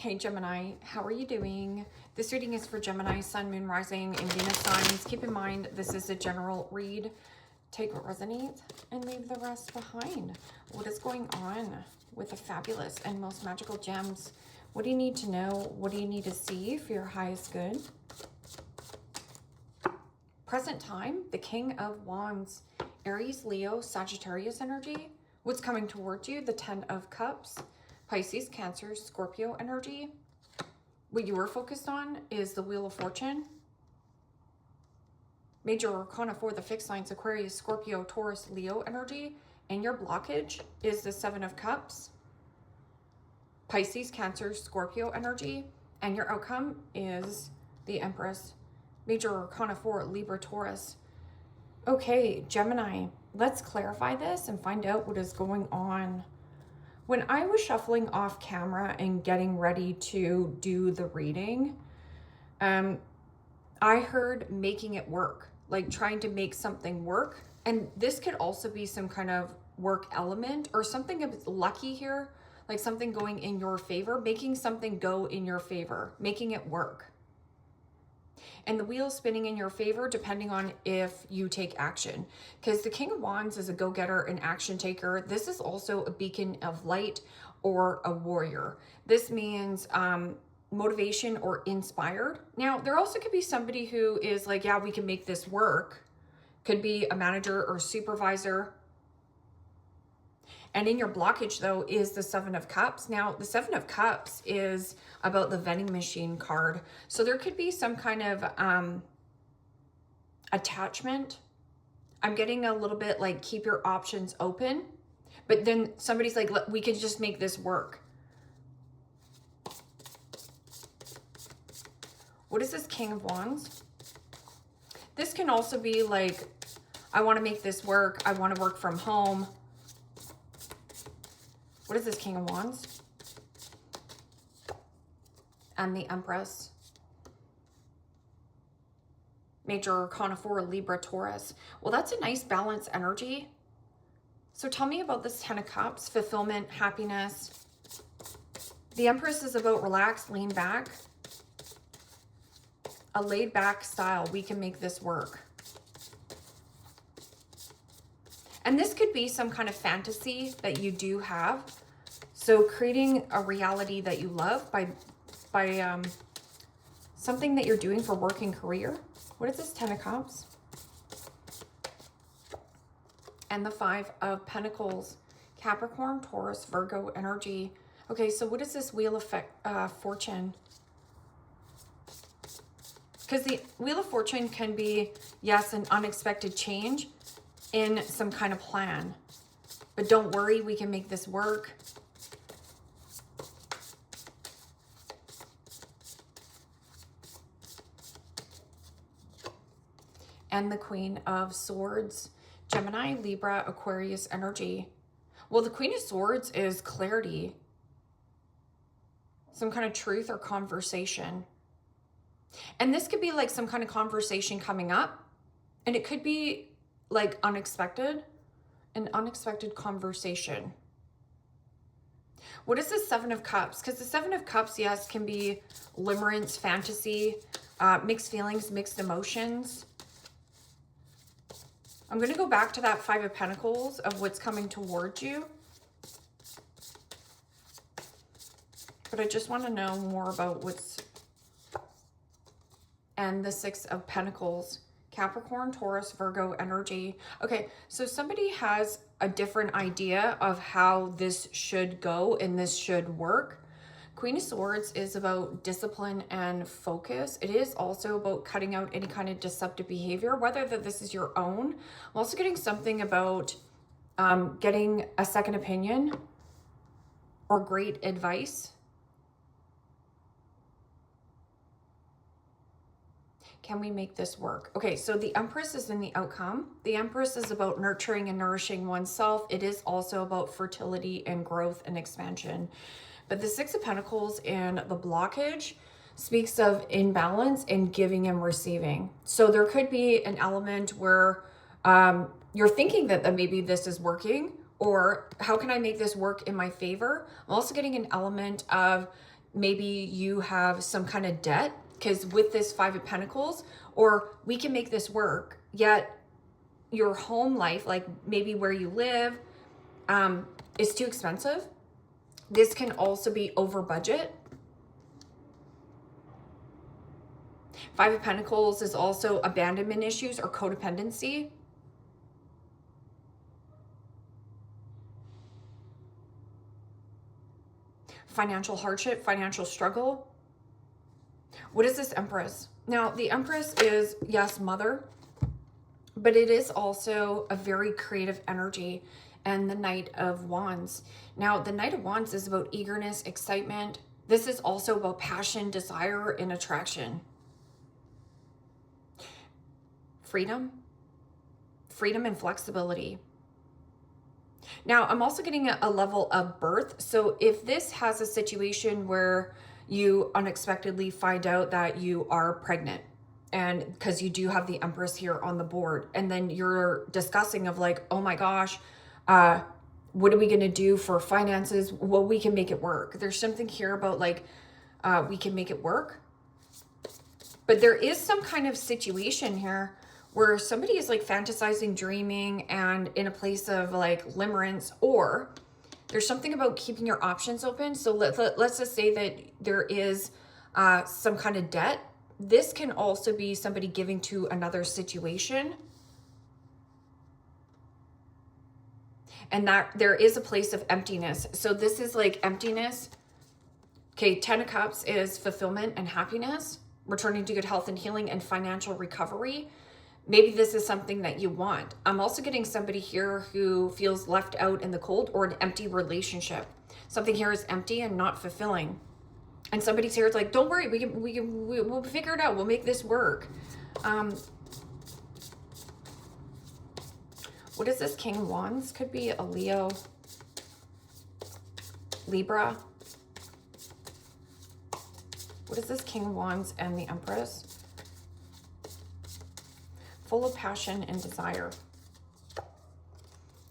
Hey Gemini, how are you doing? This reading is for Gemini, Sun, Moon, Rising, and Venus signs. Keep in mind, this is a general read. Take what resonates and leave the rest behind. What is going on with the fabulous and most magical gems? What do you need to know? What do you need to see for your highest good? Present time, the King of Wands, Aries, Leo, Sagittarius energy. What's coming towards you? The Ten of Cups. Pisces, Cancer, Scorpio energy. What you are focused on is the Wheel of Fortune. Major Arcana for the fixed signs, Aquarius, Scorpio, Taurus, Leo energy. And your blockage is the Seven of Cups. Pisces, Cancer, Scorpio energy. And your outcome is the Empress. Major Arcana for Libra, Taurus. Okay, Gemini, let's clarify this and find out what is going on. When I was shuffling off camera and getting ready to do the reading, I heard making it work, like trying to make something work. And this could also be some kind of work element or something lucky here, like something going in your favor, making something go in your favor, making it work. And the wheel spinning in your favor depending on if you take action. Because the King of Wands is a go-getter, an action taker. This is also a beacon of light or a warrior. This means motivation or inspired. Now, there also could be somebody who is like, yeah, we can make this work. Could be a manager or supervisor. And in your blockage, though, is the Seven of Cups. Now, the Seven of Cups is about the vending machine card. So there could be some kind of attachment. I'm getting a little bit like keep your options open. But then somebody's like, we could just make this work. What is this King of Wands? This can also be like, I want to make this work. I want to work from home. What is this King of Wands? And the Empress. Major Arcana for Libra, Taurus. Well, that's a nice balance energy. So tell me about this Ten of Cups, fulfillment, happiness. The Empress is about relax, lean back. A laid back style. We can make this work. And this could be some kind of fantasy that you do have. So creating a reality that you love by something that you're doing for work and career. What is this Ten of Cups? And the Five of Pentacles. Capricorn, Taurus, Virgo energy. Okay, so what is this Wheel of Fortune? Because the Wheel of Fortune can be, yes, an unexpected change in some kind of plan. But don't worry, we can make this work. And the Queen of Swords, Gemini, Libra, Aquarius energy. Well, the Queen of Swords is clarity. Some kind of truth or conversation. And this could be like some kind of conversation coming up. And it could be like unexpected, an unexpected conversation. What is the Seven of Cups? Because the Seven of Cups, yes, can be limerence, fantasy, mixed feelings, mixed emotions. I'm going to go back to that Five of Pentacles of what's coming towards you. But I just want to know more about what's... And the Six of Pentacles. Capricorn, Taurus, Virgo energy. Okay, so somebody has a different idea of how this should go and this should work. Queen of Swords is about discipline and focus. It is also about cutting out any kind of deceptive behavior, whether that this is your own. I'm also getting something about getting a second opinion or great advice. Can we make this work? Okay, so the Empress is in the outcome. The Empress is about nurturing and nourishing oneself. It is also about fertility and growth and expansion. But the Six of Pentacles and the blockage speaks of imbalance and giving and receiving. So there could be an element where you're thinking that maybe this is working, or how can I make this work in my favor? I'm also getting an element of maybe you have some kind of debt, because with this Five of Pentacles, or we can make this work, yet your home life, like maybe where you live, is too expensive. This can also be over budget. Five of Pentacles is also abandonment issues or codependency. Financial hardship, financial struggle. What is this Empress? Now, the Empress is, yes, mother, but it is also a very creative energy, and the Knight of Wands. Now, the Knight of Wands is about eagerness, excitement. This is also about passion, desire, and attraction. Freedom and flexibility. Now, I'm also getting a level of birth. So if this has a situation where you unexpectedly find out that you are pregnant, and because you do have the Empress here on the board, and then you're discussing of like, oh my gosh, what are we going to do for finances? Well, we can make it work. There's something here about like, we can make it work. But there is some kind of situation here where somebody is like fantasizing, dreaming, and in a place of like limerence, or there's something about keeping your options open. So let's just say that there is some kind of debt. This can also be somebody giving to another situation. And that there is a place of emptiness. So this is like emptiness. Okay, Ten of Cups is fulfillment and happiness, returning to good health and healing and financial recovery. Maybe this is something that you want. I'm also getting somebody here who feels left out in the cold, or an empty relationship. Something here is empty and not fulfilling. And somebody's here, it's like, don't worry, we'll figure it out. We'll make this work. What is this? King of Wands could be a Leo, Libra. What is this? King of Wands and the Empress. Full of passion and desire.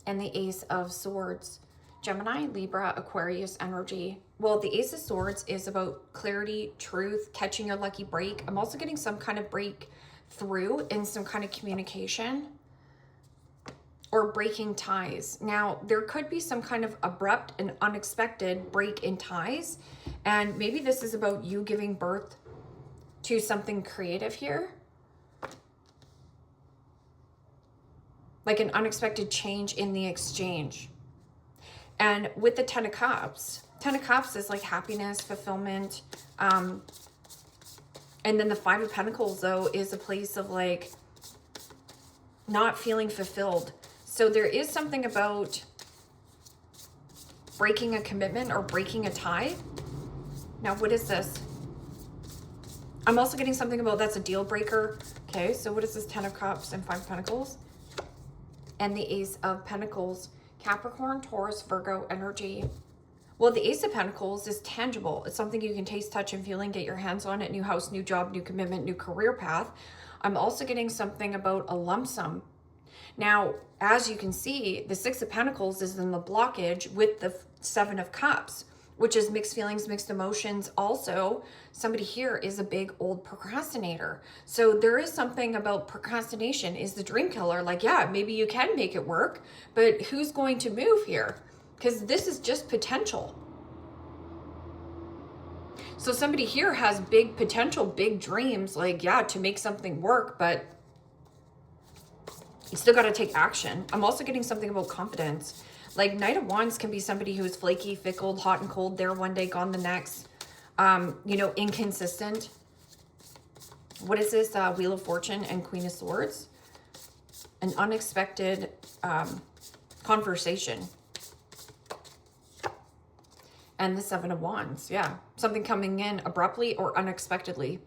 And the Ace of Swords. Gemini, Libra, Aquarius energy. Well, the Ace of Swords is about clarity, truth, catching your lucky break. I'm also getting some kind of breakthrough in some kind of communication, or breaking ties. Now, there could be some kind of abrupt and unexpected break in ties. And maybe this is about you giving birth to something creative here. Like an unexpected change in the exchange. And with the Ten of Cups is like happiness, fulfillment. And then the Five of Pentacles, though, is a place of like not feeling fulfilled. So there is something about breaking a commitment or breaking a tie. Now, what is this? I'm also getting something about that's a deal breaker. Okay, so what is this? Ten of Cups and Five of Pentacles. And the Ace of Pentacles. Capricorn, Taurus, Virgo energy. Well, the Ace of Pentacles is tangible. It's something you can taste, touch, and feel and get your hands on. It. New house, new job, new commitment, new career path. I'm also getting something about a lump sum. Now, as you can see, the Six of Pentacles is in the blockage with the Seven of Cups, which is mixed feelings, mixed emotions. Also, somebody here is a big old procrastinator. So there is something about procrastination is the dream killer. Like, yeah, maybe you can make it work, but who's going to move here? Because this is just potential. So somebody here has big potential, big dreams, like, yeah, to make something work, but you still got to take action. I'm also getting something about confidence. Like Knight of Wands can be somebody who is flaky, fickle, hot and cold, there one day, gone the next, you know, inconsistent. What is this? Wheel of Fortune and Queen of Swords. An unexpected conversation. And the Seven of Wands. Yeah. Something coming in abruptly or unexpectedly.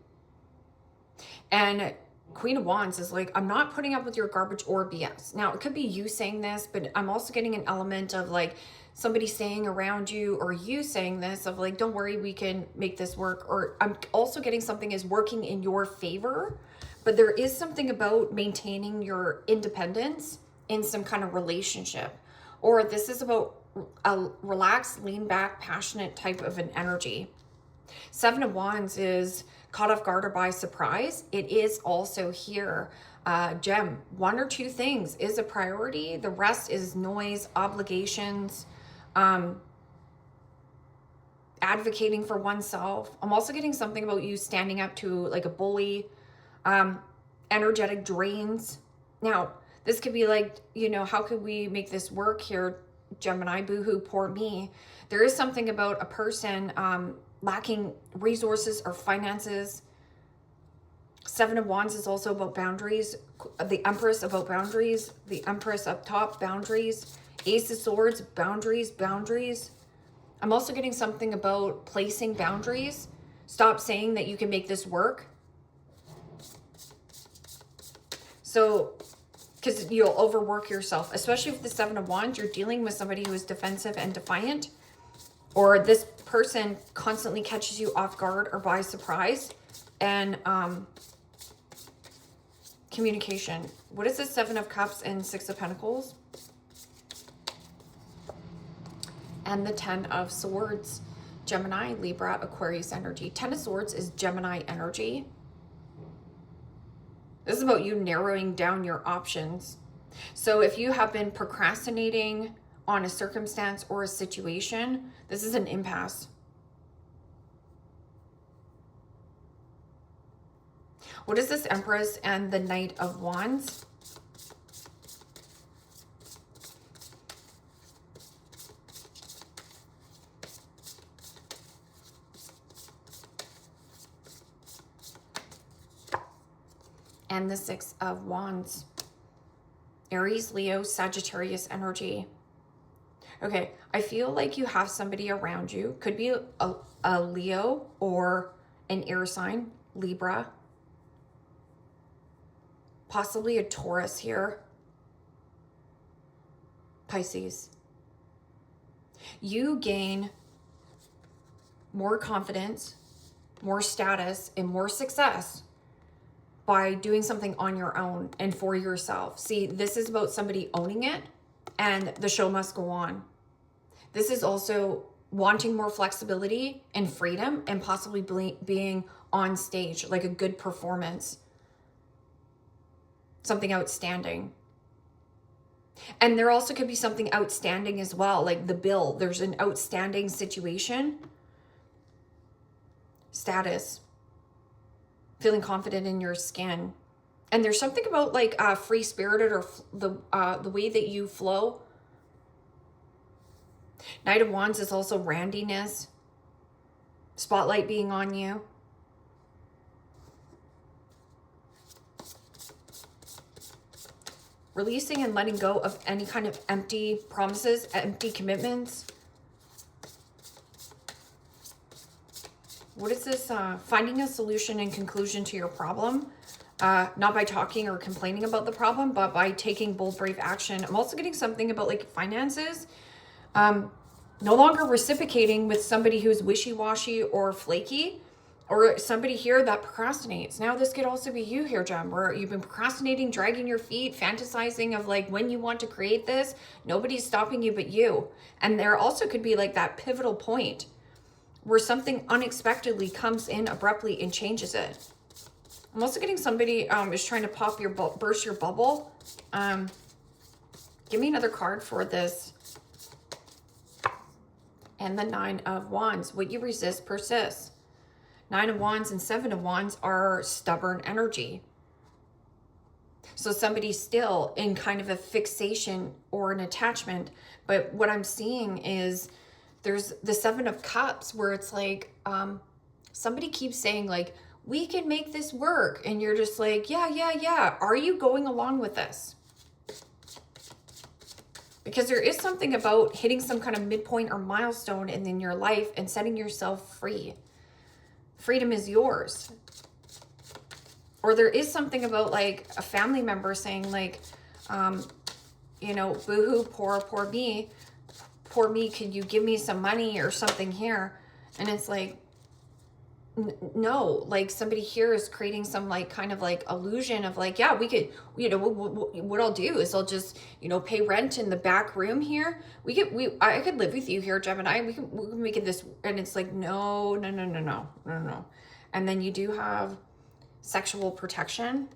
And Queen of Wands is like, I'm not putting up with your garbage or BS. Now, it could be you saying this, but I'm also getting an element of like somebody saying around you or you saying this of like, don't worry, we can make this work. Or I'm also getting something is working in your favor, but there is something about maintaining your independence in some kind of relationship. Or this is about a relaxed, lean back, passionate type of an energy. Seven of Wands is caught off guard or by surprise. It is also here. Gem, one or two things is a priority. The rest is noise, obligations, advocating for oneself. I'm also getting something about you standing up to like a bully, energetic drains. Now, this could be like, you know, how could we make this work here, Gemini? Boohoo, poor me. There is something about a person lacking resources or finances. Seven of Wands is also about boundaries. The Empress about boundaries. The Empress up top, boundaries. Ace of Swords, boundaries, boundaries. I'm also getting something about placing boundaries. Stop saying that you can make this work. So, because you'll overwork yourself, especially with the Seven of Wands, you're dealing with somebody who is defensive and defiant, or this person constantly catches you off guard or by surprise. And communication. What is the Seven of Cups and Six of Pentacles? And the Ten of Swords. Gemini, Libra, Aquarius energy. Ten of Swords is Gemini energy. This is about you narrowing down your options. So if you have been procrastinating on a circumstance or a situation, this is an impasse. What is this Empress and the Knight of Wands? And the Six of Wands. Aries, Leo, Sagittarius energy. Okay, I feel like you have somebody around you. Could be a Leo or an air sign, Libra. Possibly a Taurus here. Pisces. You gain more confidence, more status, and more success by doing something on your own and for yourself. See, this is about somebody owning it, and the show must go on. This is also wanting more flexibility and freedom, and possibly being on stage, like a good performance. Something outstanding. And there also could be something outstanding as well, like the bill. There's an outstanding situation. Status. Feeling confident in your skin. And there's something about like free-spirited, or the way that you flow. Knight of Wands is also randiness. Spotlight being on you. Releasing and letting go of any kind of empty promises, empty commitments. What is this? Finding a solution and conclusion to your problem. Not by talking or complaining about the problem, but by taking bold, brave action. I'm also getting something about like finances. No longer reciprocating with somebody who's wishy-washy or flaky, or somebody here that procrastinates. Now this could also be you here, Gem, where you've been procrastinating, dragging your feet, fantasizing of like when you want to create this, nobody's stopping you but you. And there also could be like that pivotal point where something unexpectedly comes in abruptly and changes it. I'm also getting somebody is trying to burst your bubble. Give me another card for this. And the Nine of Wands. What you resist persists. Nine of Wands and Seven of Wands are stubborn energy. So somebody's still in kind of a fixation or an attachment. But what I'm seeing is there's the Seven of Cups where it's like somebody keeps saying like, we can make this work. And you're just like, yeah. Are you going along with this? Because there is something about hitting some kind of midpoint or milestone in your life and setting yourself free. Freedom is yours. Or there is something about like a family member saying like, you know, boohoo, poor me, can you give me some money or something here? And it's like, no, like somebody here is creating some like kind of like illusion of like, yeah, we could, you know, what I'll do is I'll just, you know, pay rent in the back room here. I could live with you here, Gemini. We can make it this. And it's like, no. And then you do have sexual protection.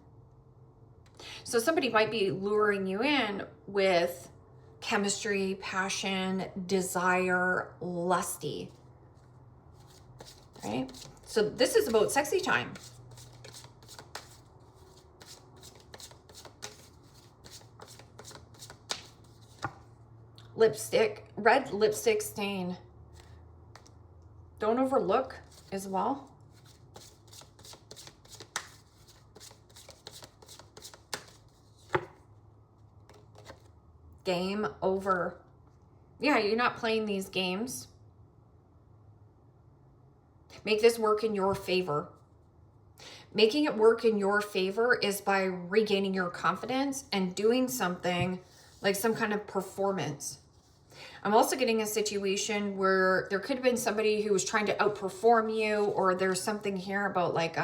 So somebody might be luring you in with chemistry, passion, desire, lusty, right? So this is about sexy time. Lipstick, red lipstick stain. Don't overlook as well. Game over. Yeah, you're not playing these games. Make this work in your favor. Making it work in your favor is by regaining your confidence and doing something like some kind of performance. I'm also getting a situation where there could have been somebody who was trying to outperform you, or there's something here about like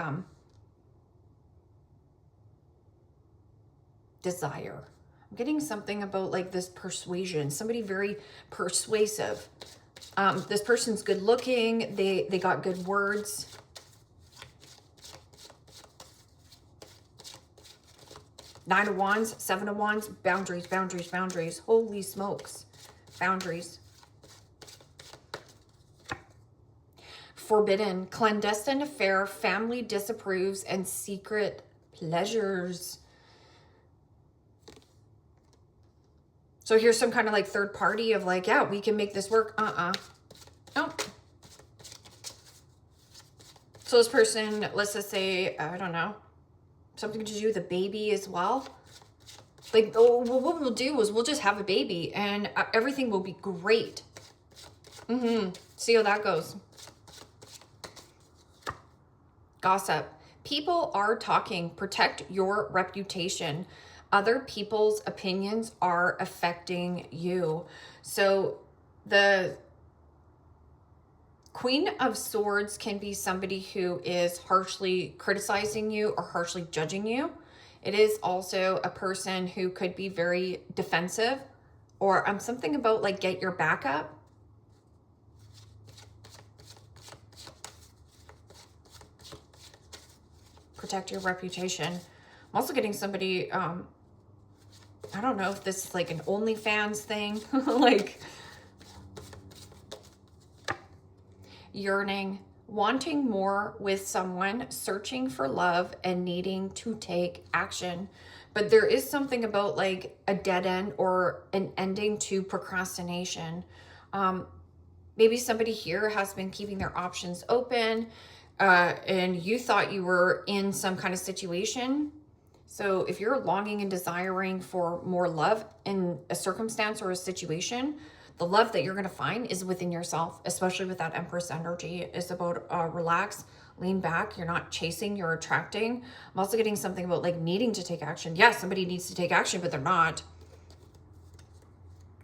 desire. I'm getting something about like this persuasion, somebody very persuasive. This person's good looking. They got good words. Nine of Wands, Seven of Wands, boundaries, boundaries, boundaries. Holy smokes. Boundaries. Forbidden, clandestine affair, family disapproves, and secret pleasures. So here's some kind of like third party of like, yeah, we can make this work. Nope. So this person, let's just say, I don't know, something to do with a baby as well. Like, oh, well, what we'll do is we'll just have a baby and everything will be great. See how that goes. Gossip. People are talking. Protect your reputation. Other people's opinions are affecting you. So the Queen of Swords can be somebody who is harshly criticizing you or harshly judging you. It is also a person who could be very defensive, or something about like get your back up. Protect your reputation. I'm also getting somebody, I don't know if this is like an OnlyFans thing, like yearning, wanting more with someone, searching for love, and needing to take action. But there is something about like a dead end or an ending to procrastination. Maybe somebody here has been keeping their options open, and you thought you were in some kind of situation. So if you're longing and desiring for more love in a circumstance or a situation, the love that you're going to find is within yourself, especially with that Empress energy. It's about relax, lean back. You're not chasing, you're attracting. I'm also getting something about like needing to take action. Yes, somebody needs to take action, but they're not.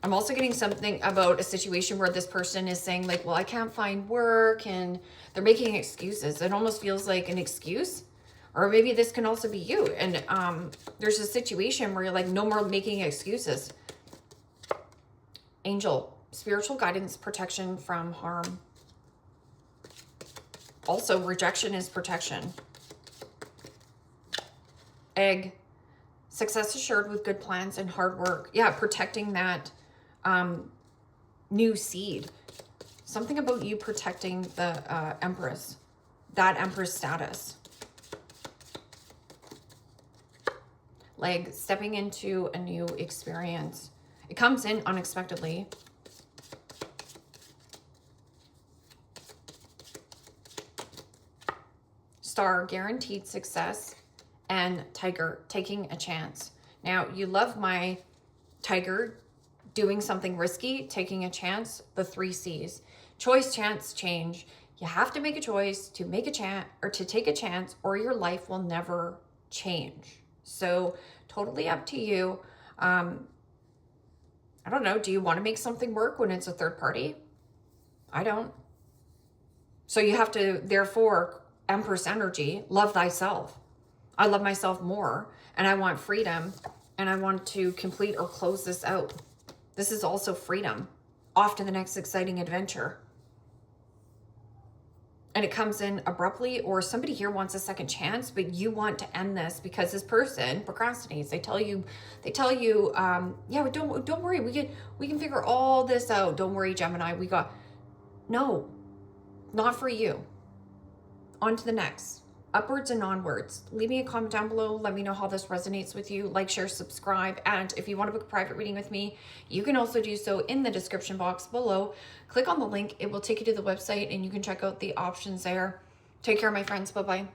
I'm also getting something about a situation where this person is saying like, well, I can't find work, and they're making excuses. It almost feels like an excuse. Or maybe this can also be you. And there's a situation where you're like, no more making excuses. Angel, spiritual guidance, protection from harm. Also, rejection is protection. Egg, success assured with good plans and hard work. Yeah, protecting that new seed. Something about you protecting the Empress, that Empress status. Like stepping into a new experience. It comes in unexpectedly. Star, guaranteed success. And Tiger, taking a chance. Now, you love my Tiger, doing something risky, taking a chance, the 3 C's. Choice, chance, change. You have to make a choice to make a chance or to take a chance, or your life will never change. So totally up to you. I don't know. Do you want to make something work when it's a third party? I don't. So you have to, therefore, Empress energy, love thyself. I love myself more, and I want freedom, and I want to complete or close this out. This is also freedom. Off to the next exciting adventure. And it comes in abruptly, or somebody here wants a second chance, but you want to end this because this person procrastinates. They tell you, yeah, but don't worry, we can figure all this out. Don't worry, Gemini. No, not for you. On to the next. Upwards and onwards. Leave me a comment down below. Let me know how this resonates with you. Like, share, subscribe. And if you want to book a private reading with me, you can also do so in the description box below. Click on the link. It will take you to the website and you can check out the options there. Take care, my friends. Bye-bye.